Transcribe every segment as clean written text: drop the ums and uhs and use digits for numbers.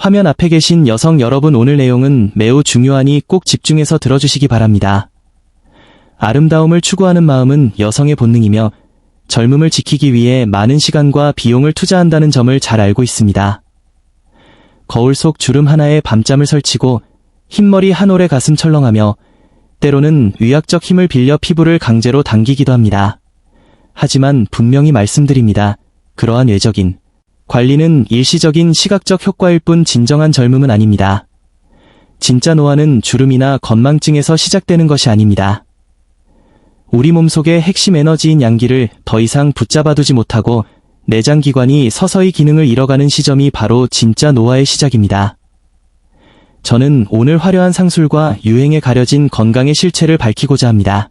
화면 앞에 계신 여성 여러분, 오늘 내용은 매우 중요하니 꼭 집중해서 들어주시기 바랍니다. 아름다움을 추구하는 마음은 여성의 본능이며 젊음을 지키기 위해 많은 시간과 비용을 투자한다는 점을 잘 알고 있습니다. 거울 속 주름 하나에 밤잠을 설치고 흰머리 한 올에 가슴 철렁하며 때로는 의학적 힘을 빌려 피부를 강제로 당기기도 합니다. 하지만 분명히 말씀드립니다. 그러한 외적인 관리는 일시적인 시각적 효과일 뿐 진정한 젊음은 아닙니다. 진짜 노화는 주름이나 건망증에서 시작되는 것이 아닙니다. 우리 몸속의 핵심 에너지인 양기를 더 이상 붙잡아두지 못하고 내장기관이 서서히 기능을 잃어가는 시점이 바로 진짜 노화의 시작입니다. 저는 오늘 화려한 상술과 유행에 가려진 건강의 실체를 밝히고자 합니다.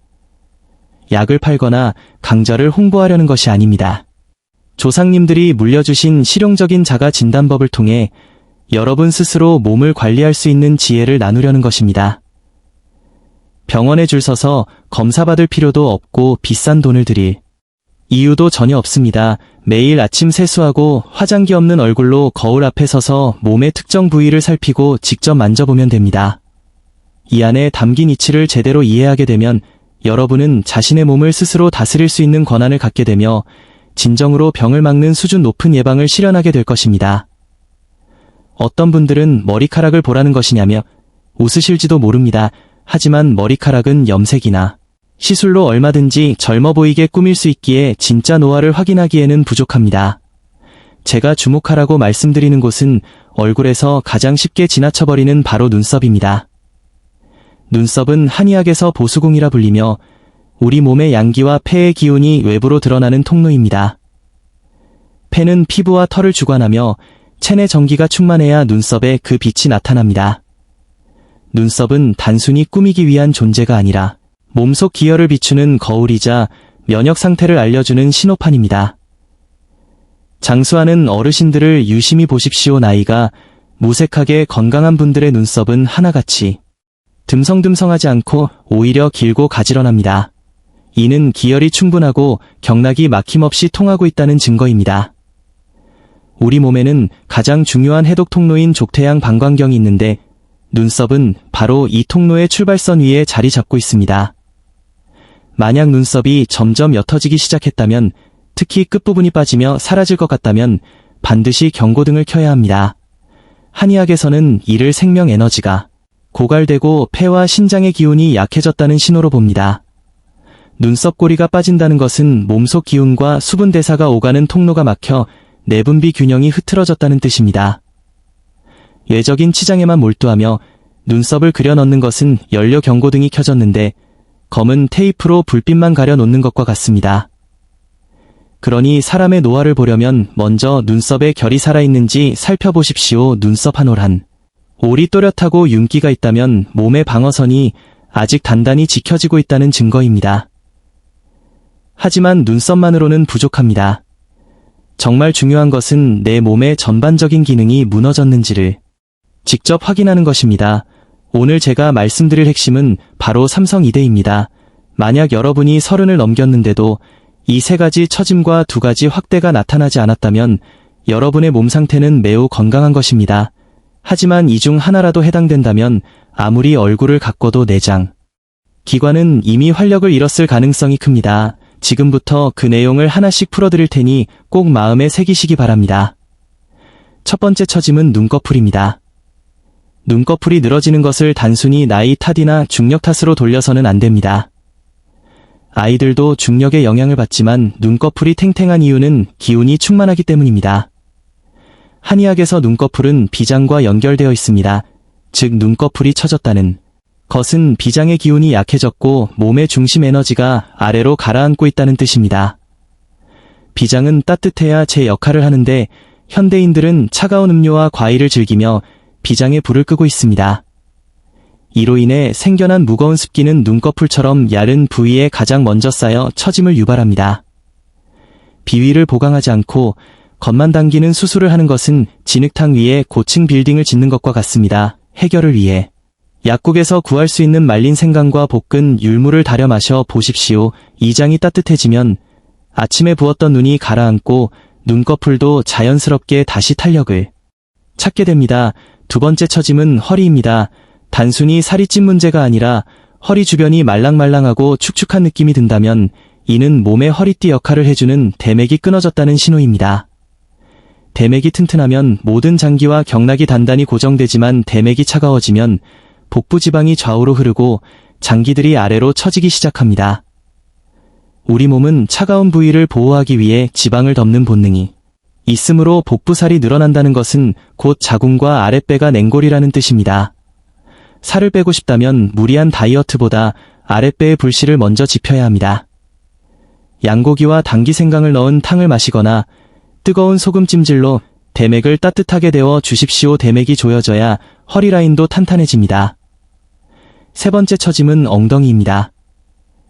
약을 팔거나 강좌를 홍보하려는 것이 아닙니다. 조상님들이 물려주신 실용적인 자가 진단법을 통해 여러분 스스로 몸을 관리할 수 있는 지혜를 나누려는 것입니다. 병원에 줄 서서 검사받을 필요도 없고 비싼 돈을 들일 이유도 전혀 없습니다. 매일 아침 세수하고 화장기 없는 얼굴로 거울 앞에 서서 몸의 특정 부위를 살피고 직접 만져보면 됩니다. 이 안에 담긴 이치를 제대로 이해하게 되면 여러분은 자신의 몸을 스스로 다스릴 수 있는 권한을 갖게 되며 진정으로 병을 막는 수준 높은 예방을 실현하게 될 것입니다. 어떤 분들은 머리카락을 보라는 것이냐며 웃으실지도 모릅니다. 하지만 머리카락은 염색이나 시술로 얼마든지 젊어 보이게 꾸밀 수 있기에 진짜 노화를 확인하기에는 부족합니다. 제가 주목하라고 말씀드리는 곳은 얼굴에서 가장 쉽게 지나쳐버리는 바로 눈썹입니다. 눈썹은 한의학에서 보수궁이라 불리며 우리 몸의 양기와 폐의 기운이 외부로 드러나는 통로입니다. 폐는 피부와 털을 주관하며 체내 전기가 충만해야 눈썹에 그 빛이 나타납니다. 눈썹은 단순히 꾸미기 위한 존재가 아니라 몸속 기혈을 비추는 거울이자 면역 상태를 알려주는 신호판입니다. 장수하는 어르신들을 유심히 보십시오. 나이가 무색하게 건강한 분들의 눈썹은 하나같이 듬성듬성하지 않고 오히려 길고 가지런합니다. 이는 기혈이 충분하고 경락이 막힘없이 통하고 있다는 증거입니다. 우리 몸에는 가장 중요한 해독 통로인 족태양 방광경이 있는데 눈썹은 바로 이 통로의 출발선 위에 자리 잡고 있습니다. 만약 눈썹이 점점 옅어지기 시작했다면, 특히 끝부분이 빠지며 사라질 것 같다면 반드시 경고등을 켜야 합니다. 한의학에서는 이를 생명 에너지가 고갈되고 폐와 신장의 기운이 약해졌다는 신호로 봅니다. 눈썹꼬리가 빠진다는 것은 몸속 기운과 수분 대사가 오가는 통로가 막혀 내분비 균형이 흐트러졌다는 뜻입니다. 외적인 치장에만 몰두하며 눈썹을 그려 넣는 것은 연료 경고등이 켜졌는데 검은 테이프로 불빛만 가려 놓는 것과 같습니다. 그러니 사람의 노화를 보려면 먼저 눈썹에 결이 살아있는지 살펴보십시오. 눈썹 한 올 한 올이 또렷하고 윤기가 있다면 몸의 방어선이 아직 단단히 지켜지고 있다는 증거입니다. 하지만 눈썹만으로는 부족합니다. 정말 중요한 것은 내 몸의 전반적인 기능이 무너졌는지를 직접 확인하는 것입니다. 오늘 제가 말씀드릴 핵심은 바로 삼성이대입니다. 만약 여러분이 30을 넘겼는데도 이 세 가지 처짐과 두 가지 확대가 나타나지 않았다면 여러분의 몸 상태는 매우 건강한 것입니다. 하지만 이 중 하나라도 해당된다면 아무리 얼굴을 가꿔도 내장 기관은 이미 활력을 잃었을 가능성이 큽니다. 지금부터 그 내용을 하나씩 풀어드릴 테니 꼭 마음에 새기시기 바랍니다. 첫 번째 처짐은 눈꺼풀입니다. 눈꺼풀이 늘어지는 것을 단순히 나이 탓이나 중력 탓으로 돌려서는 안 됩니다. 아이들도 중력의 영향을 받지만 눈꺼풀이 탱탱한 이유는 기운이 충만하기 때문입니다. 한의학에서 눈꺼풀은 비장과 연결되어 있습니다. 즉 눈꺼풀이 처졌다는 것은 비장의 기운이 약해졌고 몸의 중심 에너지가 아래로 가라앉고 있다는 뜻입니다. 비장은 따뜻해야 제 역할을 하는데 현대인들은 차가운 음료와 과일을 즐기며 비장의 불을 끄고 있습니다. 이로 인해 생겨난 무거운 습기는 눈꺼풀처럼 야른 부위에 가장 먼저 쌓여 처짐을 유발합니다. 비위를 보강하지 않고 겉만 당기는 수술을 하는 것은 진흙탕 위에 고층 빌딩을 짓는 것과 같습니다. 해결을 위해 약국에서 구할 수 있는 말린 생강과 볶은 율무를 달여 마셔 보십시오. 이 장이 따뜻해지면 아침에 부었던 눈이 가라앉고 눈꺼풀도 자연스럽게 다시 탄력을 찾게 됩니다. 두 번째 처짐은 허리입니다. 단순히 살이 찐 문제가 아니라 허리 주변이 말랑말랑하고 축축한 느낌이 든다면 이는 몸의 허리띠 역할을 해주는 대맥이 끊어졌다는 신호입니다. 대맥이 튼튼하면 모든 장기와 경락이 단단히 고정되지만 대맥이 차가워지면 복부 지방이 좌우로 흐르고 장기들이 아래로 처지기 시작합니다. 우리 몸은 차가운 부위를 보호하기 위해 지방을 덮는 본능이 있으므로 복부살이 늘어난다는 것은 곧 자궁과 아랫배가 냉골이라는 뜻입니다. 살을 빼고 싶다면 무리한 다이어트보다 아랫배의 불씨를 먼저 지펴야 합니다. 양고기와 당귀생강을 넣은 탕을 마시거나 뜨거운 소금찜질로 대맥을 따뜻하게 데워 주십시오. 대맥이 조여져야 허리 라인도 탄탄해집니다. 세 번째 처짐은 엉덩이입니다.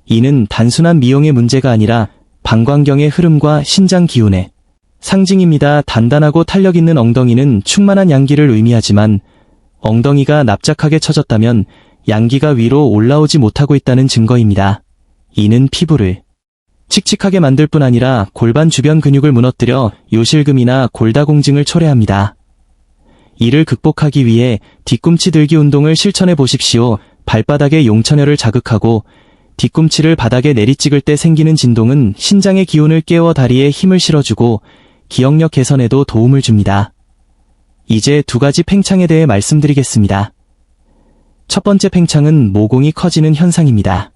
이는 단순한 미용의 문제가 아니라 방광경의 흐름과 신장 기운의 상징입니다. 단단하고 탄력 있는 엉덩이는 충만한 양기를 의미하지만 엉덩이가 납작하게 처졌다면 양기가 위로 올라오지 못하고 있다는 증거입니다. 이는 피부를 칙칙하게 만들 뿐 아니라 골반 주변 근육을 무너뜨려 요실금이나 골다공증을 초래합니다. 이를 극복하기 위해 뒤꿈치 들기 운동을 실천해 보십시오. 발바닥의 용천혈을 자극하고 뒤꿈치를 바닥에 내리찍을 때 생기는 진동은 신장의 기운을 깨워 다리에 힘을 실어주고 기억력 개선에도 도움을 줍니다. 이제 두 가지 팽창에 대해 말씀드리겠습니다. 첫 번째 팽창은 모공이 커지는 현상입니다.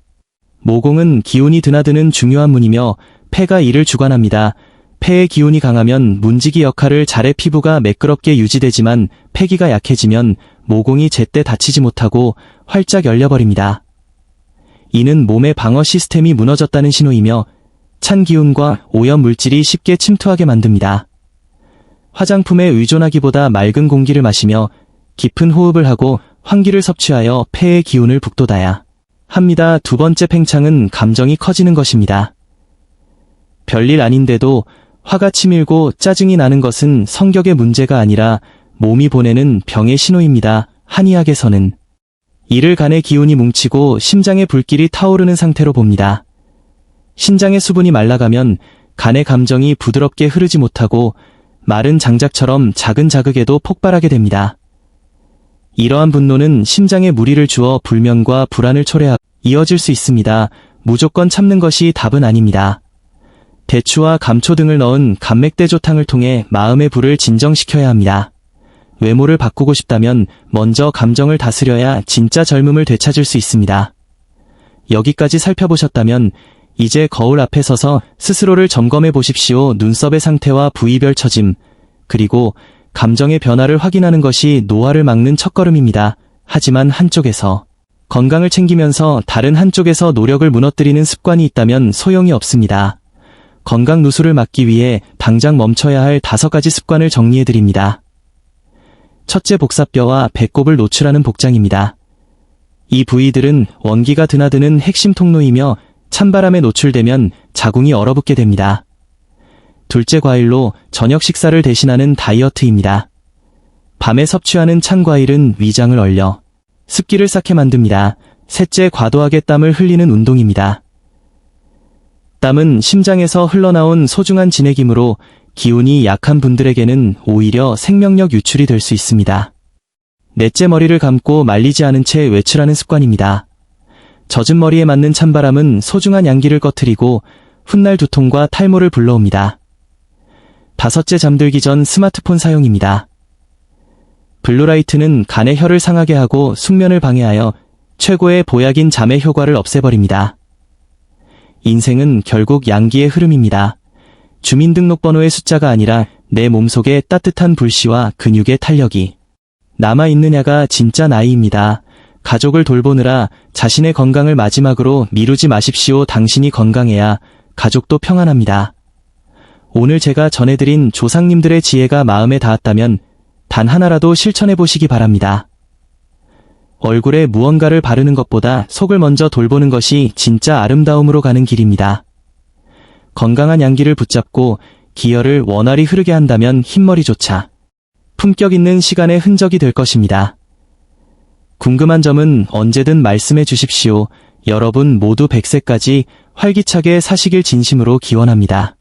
모공은 기운이 드나드는 중요한 문이며 폐가 이를 주관합니다. 폐의 기운이 강하면 문지기 역할을 잘해 피부가 매끄럽게 유지되지만 폐기가 약해지면 모공이 제때 닫히지 못하고 활짝 열려버립니다. 이는 몸의 방어 시스템이 무너졌다는 신호이며 찬 기운과 오염 물질이 쉽게 침투하게 만듭니다. 화장품에 의존하기보다 맑은 공기를 마시며 깊은 호흡을 하고 환기를 섭취하여 폐의 기운을 북돋아야 합니다. 두 번째 팽창은 감정이 커지는 것입니다. 별일 아닌데도 화가 치밀고 짜증이 나는 것은 성격의 문제가 아니라 몸이 보내는 병의 신호입니다. 한의학에서는 이를 간의 기운이 뭉치고 심장의 불길이 타오르는 상태로 봅니다. 신장의 수분이 말라가면 간의 감정이 부드럽게 흐르지 못하고 마른 장작처럼 작은 자극에도 폭발하게 됩니다. 이러한 분노는 심장에 무리를 주어 불면과 불안을 초래하고 이어질 수 있습니다. 무조건 참는 것이 답은 아닙니다. 대추와 감초 등을 넣은 감맥대조탕을 통해 마음의 불을 진정시켜야 합니다. 외모를 바꾸고 싶다면 먼저 감정을 다스려야 진짜 젊음을 되찾을 수 있습니다. 여기까지 살펴보셨다면 이제 거울 앞에 서서 스스로를 점검해 보십시오. 눈썹의 상태와 부위별 처짐, 그리고 감정의 변화를 확인하는 것이 노화를 막는 첫걸음입니다. 하지만 한쪽에서 건강을 챙기면서 다른 한쪽에서 노력을 무너뜨리는 습관이 있다면 소용이 없습니다. 건강 누수를 막기 위해 당장 멈춰야 할 5가지 습관을 정리해드립니다. 첫째, 복사뼈와 배꼽을 노출하는 복장입니다. 이 부위들은 원기가 드나드는 핵심 통로이며 찬바람에 노출되면 자궁이 얼어붙게 됩니다. 둘째, 과일로 저녁 식사를 대신하는 다이어트입니다. 밤에 섭취하는 찬 과일은 위장을 얼려 습기를 쌓게 만듭니다. 셋째, 과도하게 땀을 흘리는 운동입니다. 땀은 심장에서 흘러나온 소중한 진액이므로 기운이 약한 분들에게는 오히려 생명력 유출이 될 수 있습니다. 넷째, 머리를 감고 말리지 않은 채 외출하는 습관입니다. 젖은 머리에 맞는 찬바람은 소중한 양기를 꺼트리고 훗날 두통과 탈모를 불러옵니다. 다섯째, 잠들기 전 스마트폰 사용입니다. 블루라이트는 간의 혈을 상하게 하고 숙면을 방해하여 최고의 보약인 잠의 효과를 없애버립니다. 인생은 결국 양기의 흐름입니다. 주민등록번호의 숫자가 아니라 내 몸속에 따뜻한 불씨와 근육의 탄력이 남아있느냐가 진짜 나이입니다. 가족을 돌보느라 자신의 건강을 마지막으로 미루지 마십시오. 당신이 건강해야 가족도 평안합니다. 오늘 제가 전해드린 조상님들의 지혜가 마음에 닿았다면 단 하나라도 실천해보시기 바랍니다. 얼굴에 무언가를 바르는 것보다 속을 먼저 돌보는 것이 진짜 아름다움으로 가는 길입니다. 건강한 양기를 붙잡고 기혈을 원활히 흐르게 한다면 흰머리조차 품격 있는 시간의 흔적이 될 것입니다. 궁금한 점은 언제든 말씀해 주십시오. 여러분 모두 100세까지 활기차게 사시길 진심으로 기원합니다.